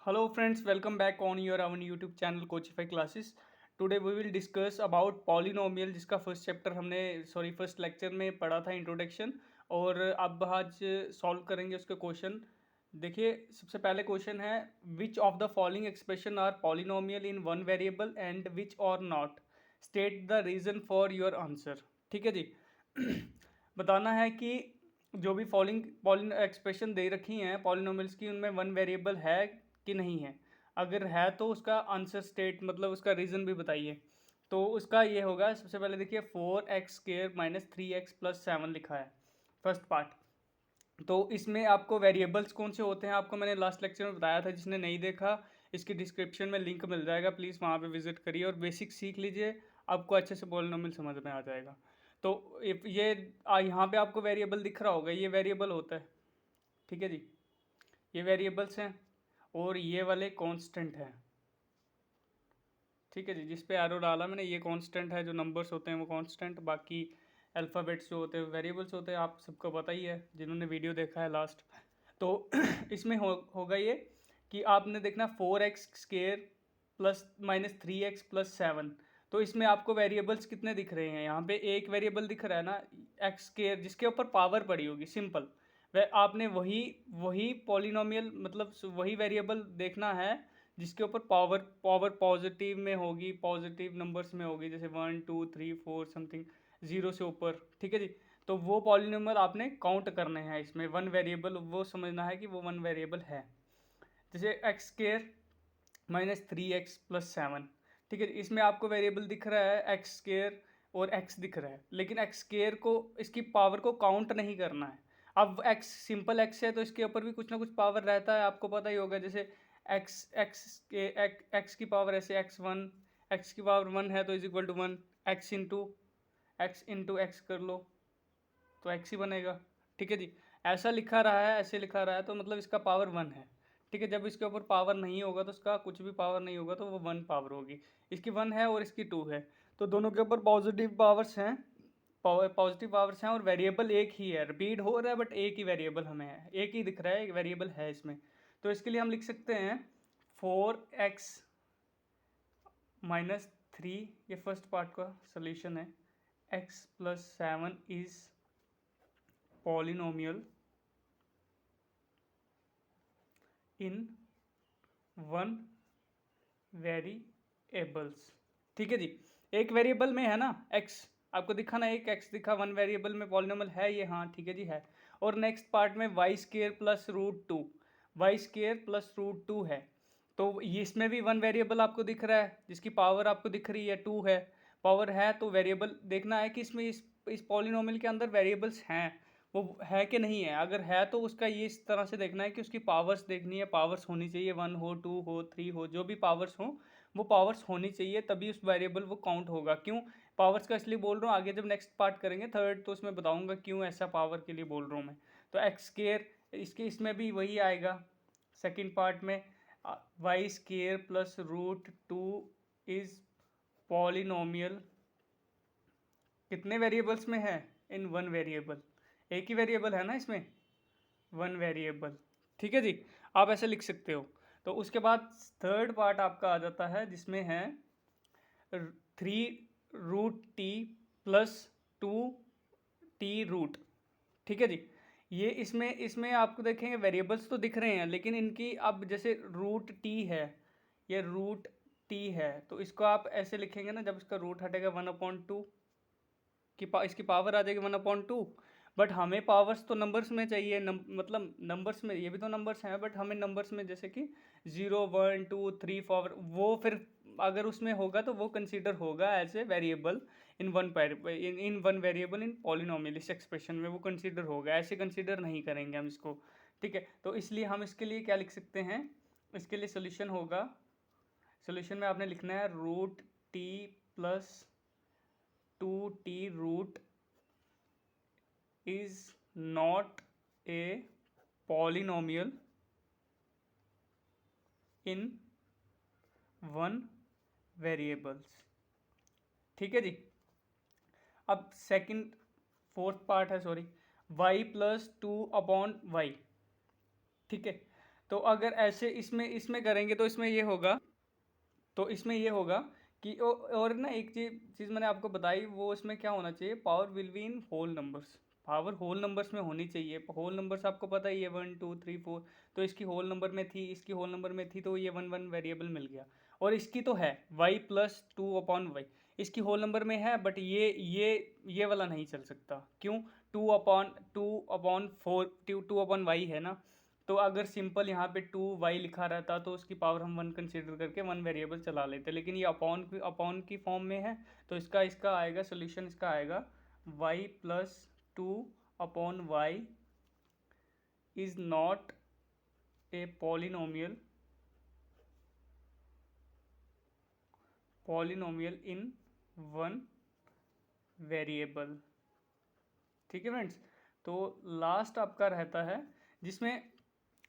Hello friends, welcome back on your own YouTube channel Coachify Classes. Today we will discuss about polynomial जिसका first lecture में पढ़ा था introduction. और अब आज सॉल्व करेंगे उसके क्वेश्चन। देखिए, सबसे पहले क्वेश्चन है which of the following expression are polynomial in one variable and which or not, state the reason for your answer. ठीक है जी। बताना है कि जो भी फॉलोइंग एक्सप्रेशन दे रखी हैं पॉलिनोमियल्स की, उनमें वन वेरिएबल है कि नहीं है। अगर है तो उसका आंसर स्टेट मतलब उसका रीज़न भी बताइए। तो उसका ये होगा, सबसे पहले देखिए 4x² - 3x + 7 लिखा है फर्स्ट पार्ट। तो इसमें आपको वेरिएबल्स कौन से होते हैं आपको मैंने लास्ट लेक्चर में बताया था। जिसने नहीं देखा, इसकी डिस्क्रिप्शन में लिंक मिल जाएगा, प्लीज़ वहाँ पे विजिट करिए और बेसिक सीख लीजिए, आपको अच्छे से पॉलिनोमियल समझ में आ जाएगा। तो ये यहाँ पे आपको वेरिएबल दिख रहा होगा, ये वेरिएबल होता है। ठीक है जी, ये वेरिएबल्स हैं और ये वाले कांस्टेंट हैं। ठीक है जी, जिस पे एरो डाला मैंने ये कांस्टेंट है, जो नंबर्स होते हैं वो कांस्टेंट, बाकी अल्फ़ाबेट्स जो होते हैं वेरिएबल्स होते हैं, आप सबको पता ही है जिन्होंने वीडियो देखा है लास्ट। तो इसमें होगा ये कि आपने देखना 4x² + -3x + 7। तो इसमें आपको वेरिएबल्स कितने दिख रहे हैं, यहाँ पे एक वेरिएबल दिख रहा है ना, x² जिसके ऊपर पावर पड़ी होगी सिंपल। वह आपने वही वही पॉलिनोमियल मतलब वही वेरिएबल देखना है जिसके ऊपर पावर पावर पॉजिटिव में होगी, पॉजिटिव नंबर्स में होगी, जैसे 1 2 3 4 समथिंग, जीरो से ऊपर। ठीक है जी। तो वो पॉलिनोमियल आपने काउंट करने हैं, इसमें वन वेरिएबल वो समझना है कि वो वन वेरिएबल है। जैसे x² - 3x + 7। ठीक है, इसमें आपको वेरिएबल दिख रहा है x² और x दिख रहा है, लेकिन x² को इसकी पावर को काउंट नहीं करना है। अब x सिंपल x है तो इसके ऊपर भी कुछ ना कुछ पावर रहता है, आपको पता ही होगा। जैसे x की पावर ऐसे x की पावर 1 है तो = 1, x कर लो तो x ही बनेगा। ठीक है जी, ऐसा लिखा रहा है, ऐसे लिखा रहा है तो मतलब इसका पावर 1 है। ठीक है, जब इसके ऊपर पावर नहीं होगा तो इसका कुछ भी पावर नहीं होगा तो वो 1 पावर होगी। इसकी 1 है और इसकी 2 है, तो दोनों के ऊपर पॉजिटिव पावर्स हैं, पॉजिटिव पावर्स हैं और वेरिएबल एक ही है। रिपीट हो रहा है बट एक ही वेरिएबल हमें है, एक ही दिख रहा है, एक वेरिएबल है इसमें। तो इसके लिए हम लिख सकते हैं 4x - 3, ये फर्स्ट पार्ट का सोल्यूशन है, x + 7 is polynomial in one variables. ठीक है जी, एक वेरिएबल में है ना x, आपको दिखा ना, एक x दिखा, वन वेरिएबल में पॉलिनोमियल है ये, हाँ ठीक है जी है। और नेक्स्ट पार्ट में y² + √2, y² + √2 है। तो ये इसमें भी वन वेरिएबल आपको दिख रहा है जिसकी पावर आपको दिख रही है 2 है। पावर है तो वेरिएबल देखना है कि इसमें इस पॉलिनोमियल के अंदर वेरिएबल्स हैं, वो है कि नहीं है। अगर है तो उसका ये इस तरह से देखना है कि उसकी पावर्स देखनी है, पावर्स होनी चाहिए, 1 हो 2 हो 3 हो, जो भी पावर्स हो वो पावर्स होनी चाहिए, तभी उस वेरिएबल वो काउंट होगा। क्यों पावर्स का इसलिए बोल रहा हूँ, आगे जब नेक्स्ट पार्ट करेंगे थर्ड तो उसमें बताऊंगा क्यों ऐसा पावर के लिए बोल रहा हूँ मैं। तो x² इसमें भी वही आएगा सेकेंड पार्ट में, y² + √2 इज पॉलिनोमियल, कितने वेरिएबल्स में है, इन वन वेरिएबल, एक ही वेरिएबल है ना इसमें, वन वेरिएबल। ठीक है जी, आप ऐसे लिख सकते हो। तो उसके बाद थर्ड पार्ट आपका आ जाता है जिसमें है 3√t + 2t√। ठीक है जी, ये इसमें इसमें आपको देखेंगे वेरिएबल्स तो दिख रहे हैं, लेकिन इनकी अब जैसे √t है, ये √t है, तो इसको आप ऐसे लिखेंगे ना, जब इसका रूट हटेगा 1/2 इसकी पावर आ जाएगी 1/2। बट हमें पावर्स तो नंबर्स में चाहिए, मतलब नंबर्स में, ये भी तो नंबर्स हैं बट हमें नंबर्स में जैसे कि 0 1 2 3 4, वो फिर अगर उसमें होगा तो वो कंसीडर होगा as a variable in one variable in polynomial, इस एक्सप्रेशन में वो कंसीडर होगा, ऐसे कंसीडर नहीं करेंगे हम इसको। ठीक है, तो इसलिए हम इसके लिए क्या लिख सकते हैं, इसके लिए सोल्यूशन होगा, सोल्यूशन में आपने लिखना है √t + 2t√ is not a polynomial in one variables। ठीक है जी, अब सेकंड फोर्थ पार्ट है, सॉरी, y + 2/y। ठीक है, तो अगर ऐसे इसमें इसमें करेंगे तो इसमें ये होगा, कि और ना एक चीज़ मैंने आपको बताई, वो इसमें क्या होना चाहिए, power will be in whole numbers. Power whole numbers में होनी चाहिए। होल नंबर्स आपको पता ही है 1 2 3 4, तो इसकी होल नंबर में थी, इसकी होल नंबर में थी, तो ये 1 1 वेरिएबल मिल गया। और इसकी तो है y+2/y, इसकी होल नंबर में है, बट ये वाला नहीं चल सकता। क्यों? 2/4 2/y है ना। तो अगर सिंपल यहाँ पे 2y लिखा रहता तो उसकी पावर हम 1 कंसिडर करके 1 वेरिएबल चला लेते, लेकिन ये अपॉन की फॉर्म में है, तो इसका आएगा सोल्यूशन, इसका आएगा y+2/y is not a polynomial in one variable. ठीक है फ्रेंड्स। तो लास्ट आपका रहता है, जिसमें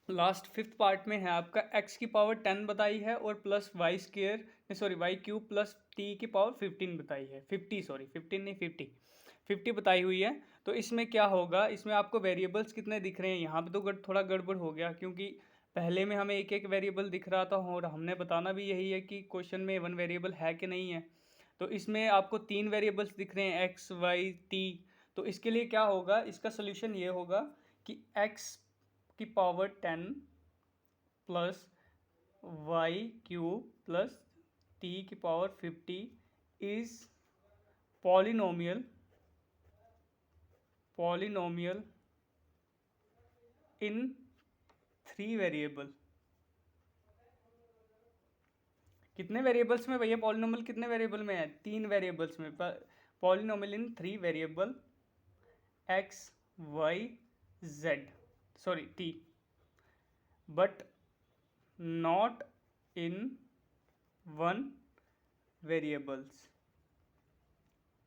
लास्ट फिफ्थ पार्ट में है आपका x की पावर 10 बताई है, और plus y square sorry y³ plus t की पावर 15 बताई है, 50 सॉरी 15 नहीं 50 बताई हुई है। तो इसमें क्या होगा, इसमें आपको वेरिएबल्स कितने दिख रहे हैं, यहाँ पे तो थोड़ा गड़बड़ हो गया, क्योंकि पहले में हमें एक एक वेरिएबल दिख रहा था, और हमने बताना भी यही है कि क्वेश्चन में 1 वेरिएबल है कि नहीं है। तो इसमें आपको 3 वेरिएबल्स दिख रहे हैं, x y t। तो इसके लिए क्या होगा, इसका सोल्यूशन ये होगा कि x की power 10 plus y³ plus t की power 50 is polynomial in 3 variable. कितने वेरिएबल्स में भैया पॉलिनोमियल, कितने वेरिएबल में है? 3 वेरिएबल्स में। Polynomial in 3 variable x y z sorry t, but not in one variables,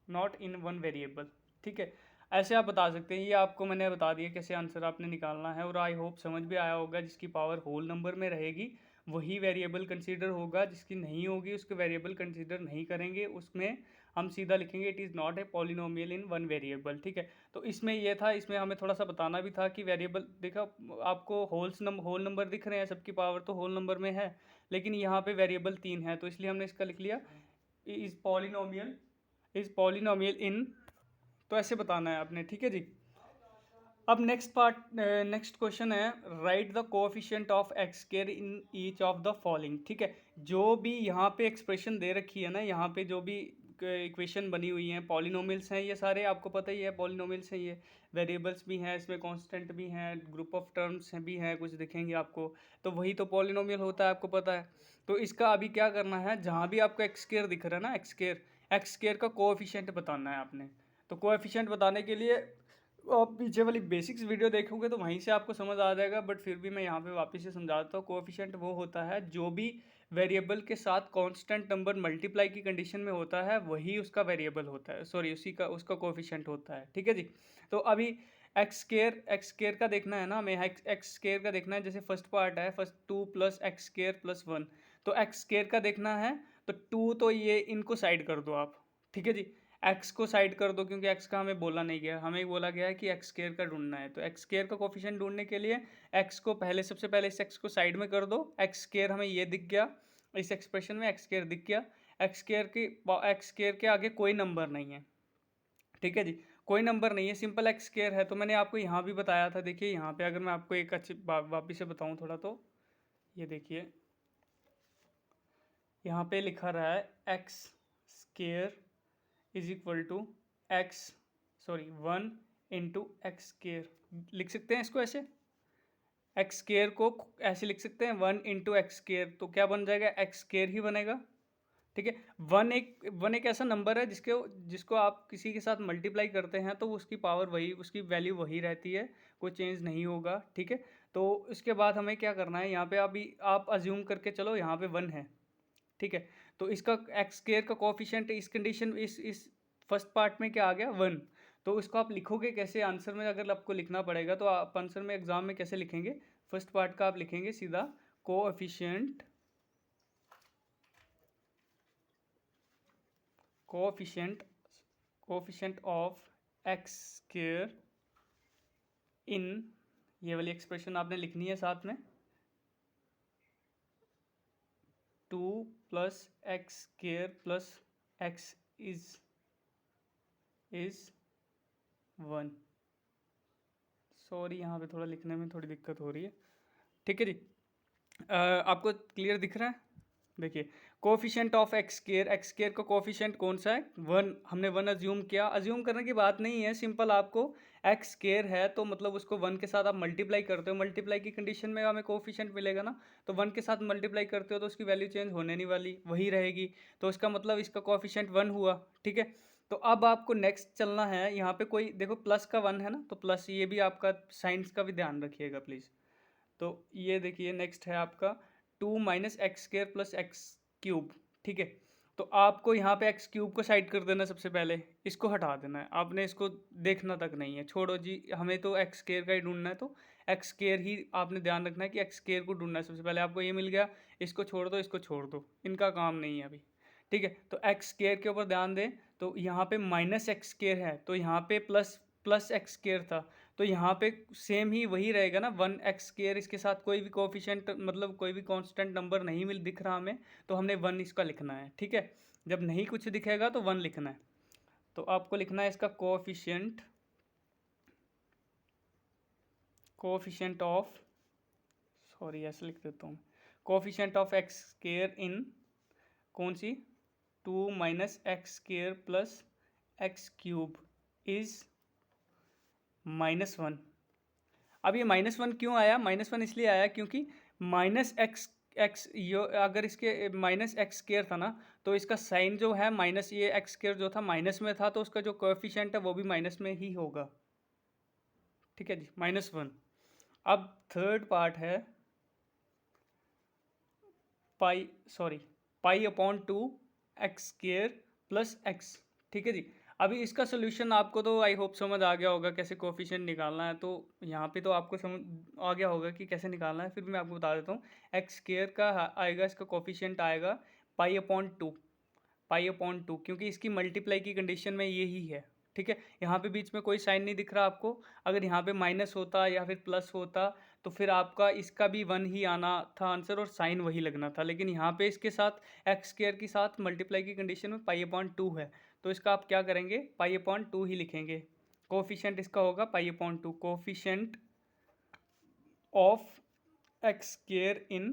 not in one variable. ठीक है, ऐसे आप बता सकते हैं। ये आपको मैंने बता दिया कैसे आंसर आपने निकालना है, और आई होप समझ भी आया होगा। जिसकी पावर होल नंबर में रहेगी वही वेरिएबल कंसीडर होगा, जिसकी नहीं होगी उसके वेरिएबल कंसीडर नहीं करेंगे, उसमें हम सीधा लिखेंगे it is not a polynomial in one variable. ठीक है, तो इसमें ये था, इसमें हमें थोड़ा सा बताना भी था कि वेरिएबल देखा, आपको होल नंबर दिख रहे हैं, सबकी पावर तो होल नंबर में है, लेकिन यहाँ पे वेरिएबल 3 है, तो इसलिए हमने इसका लिख लिया इज पॉलिनोमियल इन, तो ऐसे बताना है आपने। ठीक है जी। अब नेक्स्ट क्वेश्चन है, right the coefficient of x square in each of the following. ठीक है, जो भी यहाँ पे एक्सप्रेशन दे रखी है ना, यहाँ पे जो भी इक्वेशन बनी हुई हैं, पॉलिनोमियल्स हैं ये सारे, आपको पता ही है पॉलिनोमियल्स हैं ये। वेरिएबल्स भी हैं इसमें, कांस्टेंट भी हैं, ग्रुप ऑफ टर्म्स हैं भी हैं, कुछ दिखेंगे आपको, तो वही तो पॉलिनोमियल होता है, आपको पता है। तो इसका अभी क्या करना है, जहाँ भी आपको एक्स स्क्वायर दिख रहा है ना, एक्स स्क्वायर का कोएफिशिएंट बताना है आपने। तो कोएफिशिएंट बताने के लिए आप पीछे वाली बेसिक्स वीडियो देखोगे तो वहीं से आपको समझ आ जाएगा, बट फिर भी मैं यहाँ पे वापस से समझाता हूँ। कोएफिशिएंट वो होता है जो भी वेरिएबल के साथ कांस्टेंट नंबर मल्टीप्लाई की कंडीशन में होता है, वही उसका वेरिएबल होता है, सॉरी उसी का उसका कोएफिशिएंट होता है। ठीक है जी। तो अभी एक्स स्क्वायर का देखना है ना हमें, एक्स स्क्वायर का देखना है। जैसे फर्स्ट पार्ट है, फर्स्ट 2 + x² + 1, तो एक्स स्क्वायर का देखना है, तो 2 तो ये इनको साइड कर दो आप। ठीक है जी, एक्स को साइड कर दो, क्योंकि एक्स का हमें बोला नहीं गया, हमें बोला गया है कि एक्स स्क्वायर का ढूंढना है। तो एक्स स्क्वायर का कोफिशिएंट ढूंढने के लिए एक्स को सबसे पहले इस एक्स को साइड में कर दो। एक्स स्क्वायर हमें ये दिख गया, इस एक्सप्रेशन में एक्स स्क्वायर दिख गया। एक्स स्क्वायर के आगे कोई नंबर नहीं है। ठीक है जी, कोई नंबर नहीं है, सिंपल एक्स स्क्वायर है। तो मैंने आपको यहाँ भी बताया था, देखिए यहाँ पे अगर मैं आपको एक अच्छी वापिस से बताऊँ थोड़ा, तो ये देखिए यहाँ पे लिखा रहा है x square is equal to one into x square. लिख सकते हैं इसको ऐसे, एक्स स्क्वायर को ऐसे लिख सकते हैं 1 इंटू एक्स स्क्वायर, तो क्या बन जाएगा, एक्स स्क्वायर ही बनेगा। ठीक है, वन एक ऐसा नंबर है जिसको आप किसी के साथ मल्टीप्लाई करते हैं तो उसकी पावर वही, उसकी वैल्यू वही रहती है, कोई चेंज नहीं होगा। ठीक है, तो इसके बाद हमें क्या करना है, यहाँ पे अभी आप अज्यूम करके चलो यहाँ पे 1 है। ठीक है, तो इसका एक्स स्क्वायर का कोफिशिएंट इस कंडीशन इस फर्स्ट पार्ट में क्या आ गया, 1। तो इसको आप लिखोगे कैसे आंसर में, अगर आपको लिखना पड़ेगा तो आप आंसर में एग्जाम में कैसे लिखेंगे, फर्स्ट पार्ट का आप लिखेंगे सीधा कोएफिशिएंट ऑफ एक्स स्क्वायर इन, ये वाली एक्सप्रेशन आपने लिखनी है साथ में, 2 plus x square plus x is 1। Sorry, यहाँ पे थोड़ा लिखने में थोड़ी दिक्कत हो रही है। ठीक है जी, आपको क्लियर दिख रहा है? देखिए, कोफिशिएंट ऑफ एक्स स्क्वायर का कोफिशिएंट कौन सा है? 1। हमने 1 अज्यूम किया। अज्यूम करने की बात नहीं है, सिंपल आपको एक्स स्क्वायर है तो मतलब उसको 1 के साथ आप मल्टीप्लाई करते हो, मल्टीप्लाई की कंडीशन में हमें कोफिशिएंट मिलेगा ना, तो 1 के साथ मल्टीप्लाई करते हो तो उसकी वैल्यू चेंज होने नहीं वाली, वही रहेगी। तो इसका मतलब इसका कोफिशिएंट 1 हुआ। ठीक है, तो अब आपको नेक्स्ट चलना है। यहाँ पे कोई देखो प्लस का 1 है ना, तो प्लस, ये भी आपका साइंस का भी ध्यान रखिएगा प्लीज़। तो ये देखिए नेक्स्ट है आपका 2 minus x square plus x cube. ठीक है, तो आपको यहाँ पे एक्स क्यूब को साइड कर देना, सबसे पहले इसको हटा देना है आपने, इसको देखना तक नहीं है, छोड़ो जी, हमें तो एक्स स्क्वायर का ही ढूंढना है, तो एक्स स्क्वायर ही आपने ध्यान रखना है कि एक्स स्क्वायर को ढूंढना है सबसे पहले। आपको ये मिल गया, इसको छोड़ दो, इसको छोड़ दो, इनका काम नहीं है अभी। ठीक है, तो एक्स स्क्वायर के ऊपर ध्यान दें, तो यहाँ पे माइनस एक्स स्क्वायर है, तो यहाँ पे प्लस प्लस एक्स स्क्वायर था, तो यहाँ पे सेम ही वही रहेगा ना, 1 एक्स स्क्वायर। इसके साथ कोई भी कोफिशिएंट मतलब कोई भी कांस्टेंट नंबर नहीं मिल दिख रहा हमें, तो हमने 1 इसका लिखना है। ठीक है, जब नहीं कुछ दिखेगा तो 1 लिखना है। तो आपको लिखना है इसका कोफिशिएंट ऑफ, सॉरी ऐसे लिख देता हूँ, कोफिशिएंट ऑफ एक्स स्क्वायर इन कौन सी, 2 minus x square plus x cube is -1। अब ये -1 क्यों आया? -1 इसलिए आया क्योंकि माइनस एक्स एक्स यो अगर इसके माइनस एक्स स्क्वायर था ना, तो इसका साइन जो है माइनस, ये एक्स स्क्वायर जो था माइनस में था, तो उसका जो कोएफिशिएंट है वो भी माइनस में ही होगा। ठीक है जी, -1। अब थर्ड पार्ट है pi upon 2 x square plus x. ठीक है जी, अभी इसका सोल्यूशन आपको तो आई होप समझ आ गया होगा कैसे कोफिशिएंट निकालना है, तो यहाँ पे तो आपको समझ आ गया होगा कि कैसे निकालना है, फिर भी मैं आपको बता देता हूँ। एक्स स्क्वायर का आएगा, इसका कोफिशिएंट आएगा पाई अपॉन 2, क्योंकि इसकी मल्टीप्लाई की कंडीशन में यही है। ठीक है, यहाँ पे बीच में कोई साइन नहीं दिख रहा आपको, अगर यहाँ पे माइनस होता या फिर प्लस होता तो फिर आपका इसका भी 1 ही आना था आंसर और साइन वही लगना था, लेकिन यहाँ पे इसके साथ एक्स स्क्वायर के साथ मल्टीप्लाई की कंडीशन में पाई अपॉन 2 है, तो इसका आप क्या करेंगे, पाई अपॉन 2 ही लिखेंगे। कोफिशिएंट इसका होगा pi upon 2, coefficient of x square in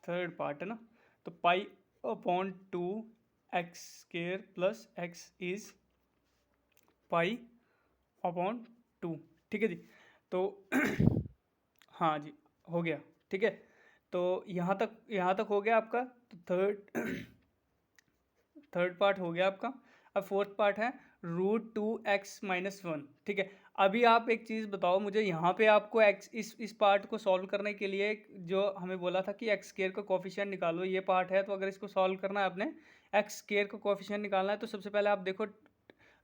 third part है ना, तो pi upon 2 x square plus x is pi upon 2। ठीक है जी, तो हाँ जी, हो गया। ठीक है, तो यहाँ तक हो गया आपका, तो थर्ड पार्ट हो गया आपका। अब फोर्थ पार्ट है √2x-1। ठीक है, अभी आप एक चीज़ बताओ मुझे, यहाँ पे आपको एक्स इस पार्ट को सॉल्व करने के लिए जो हमें बोला था कि एक्स स्क्वायर का कोफिशिएंट निकालो, ये पार्ट है, तो अगर इसको सॉल्व करना है आपने, एक्स स्क्वायर का कोफिशिएंट निकालना है, तो सबसे पहले आप देखो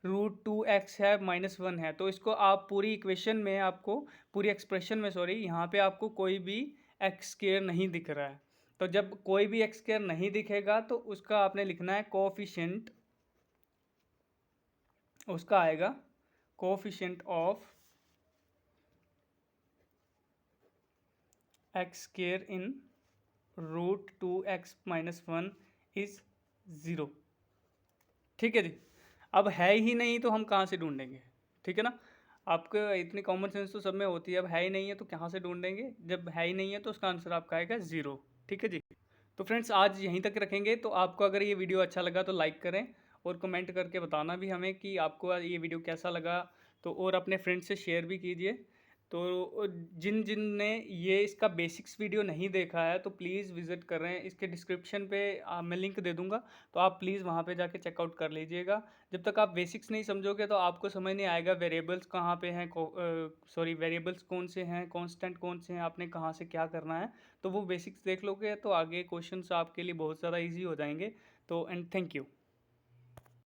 √2x है, -1 है, तो इसको आप पूरी इक्वेशन में, आपको पूरी एक्सप्रेशन में, सॉरी, यहाँ पे आपको कोई भी एक्स स्क्वायर नहीं दिख रहा है, तो जब कोई भी एक्स स्क्वायर नहीं दिखेगा तो उसका आपने लिखना है कोफिशिएंट, उसका आएगा coefficient of x square in √2x-1 is 0। ठीक है जी, अब है ही नहीं तो हम कहाँ से ढूंढेंगे? ठीक है ना, आपको इतनी कॉमन सेंस तो सब में होती है, अब है ही नहीं है तो कहाँ से ढूंढेंगे? जब है ही नहीं है तो उसका आंसर आपका आएगा 0। ठीक है जी, तो फ्रेंड्स आज यहीं तक रखेंगे। तो आपको अगर ये वीडियो अच्छा लगा तो लाइक करें और कमेंट करके बताना भी हमें कि आपको ये वीडियो कैसा लगा, तो और अपने फ्रेंड्स से शेयर भी कीजिए। तो जिन जिन ने ये इसका बेसिक्स वीडियो नहीं देखा है तो प्लीज़ विज़िट कर रहे हैं, इसके डिस्क्रिप्शन पे मैं लिंक दे दूंगा, तो आप प्लीज़ वहाँ पे जाके चेकआउट कर लीजिएगा। जब तक आप बेसिक्स नहीं समझोगे तो आपको समझ नहीं आएगा वेरिएबल्स कहाँ पे हैं, वेरिएबल्स कौन से हैं, कांस्टेंट कौन से हैं, आपने कहाँ से क्या करना है, तो वो बेसिक्स देख लोगे तो आगे क्वेश्चंस आपके लिए बहुत ज़्यादा ईजी हो जाएंगे। तो एंड थैंक यू।